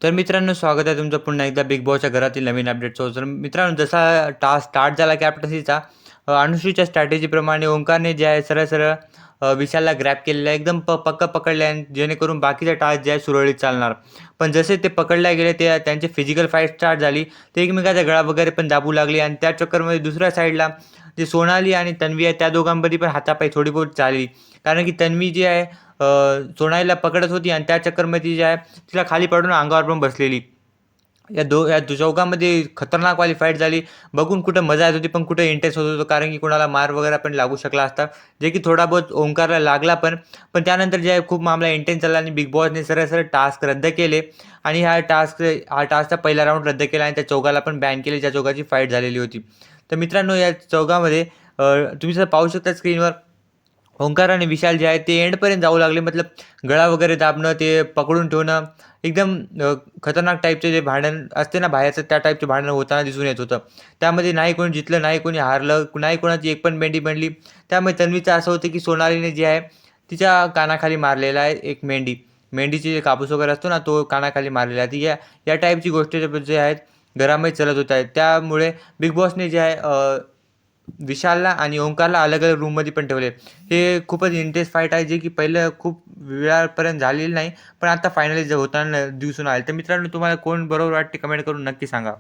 तर मित्रांनो, स्वागत आहे तुमचं पुन्हा एकदा बिग बॉसच्या घरातील नवीन अपडेटसोबत. तर मित्रांनो, जसा टास्क स्टार्ट झाला कॅप्टन्सीचा, अनुश्रीच्या स्ट्रॅटेजीप्रमाणे ओंकारने जे आहे सरळ-सरळ विशालला ग्रॅब केलेलं आहे. एकदम पक्कं पकडलं आहे जेणेकरून बाकीचे टास्क जे आहे सुरळीत चालणार. पण जसे ते पकडले गेले ते त्यांची फिजिकल फाईट स्टार्ट झाली. ते एकमेकाचा गळा वगैरे पण दाबू लागले आणि त्या चक्करमध्ये दुसऱ्या साईडला जे सोनाली आणि तन्वी आहे त्या दोघांमध्ये पण हातापाई थोडी बहुत चालली. कारण की तन्वी जी आहे सोनालीला पकडत होती आणि त्या चक्करमध्ये जी आहे तिला खाली पाडून अंगावर पण बसलेली. या चौघांमध्ये खतरनाकवाली फाईट झाली. बघून कुठं मजा येत होती, पण कुठं इंटरेस्ट होत होतं. कारण की कोणाला मार वगैरे पण लागू शकला असता. जे की थोडा बहुत ओंकारला लागला पण. पण त्यानंतर जे आहे खूप मामला इंटेन्स झाला आणि बिग बॉसने सरळ-सरळ टास्क रद्द केले आणि हा टास्कचा पहिला राउंड रद्द केला आणि त्या चौघाला पण बॅन केले, ज्या चौघाची फाईट झालेली होती. तर मित्रांनो, या चौघामध्ये तुम्ही जर पाहू शकता स्क्रीनवर ओंकार आणि विशाल जे आहे ते एंडपर्यंत जाऊ लागले. मतलब गळा वगैरे दाबणं, ते पकडून ठेवणं, एकदम खतरनाक टाईपचे जे भांडण असते ना बाहेरचं, त्या टाईपचे भांडण होताना दिसून येत होतं. त्यामध्ये नाही कोणी जिंकलं, नाही कोणी हारलं, नाही कोणाची एक पण मेंढी बनली. त्यामुळे तन्वीचं असं होतं की सोनालीने जे आहे तिच्या कानाखाली मारलेला आहे एक मेंढी. मेंढीचे जे कापूस वगैरे असतो ना, तो कानाखाली मारलेला आहे. ती या या टाईपची गोष्टी जे आहेत घरामध्ये चालत होत आहेत. त्यामुळे बिग बॉसने जे आहे विशालला आणि ओंकारला अलग-अलग रूममध्ये पण ठेवले. हे खूपच इंटेन्स फाईट आहे, जे की पहिलं खूप वेळापर्यंत झालेली नाही. पण आता फायनली जे होताना दिसून आले. तर मित्रांनो, तुम्हाला कोण बरोबर वाटते कमेंट करून नक्की सांगा.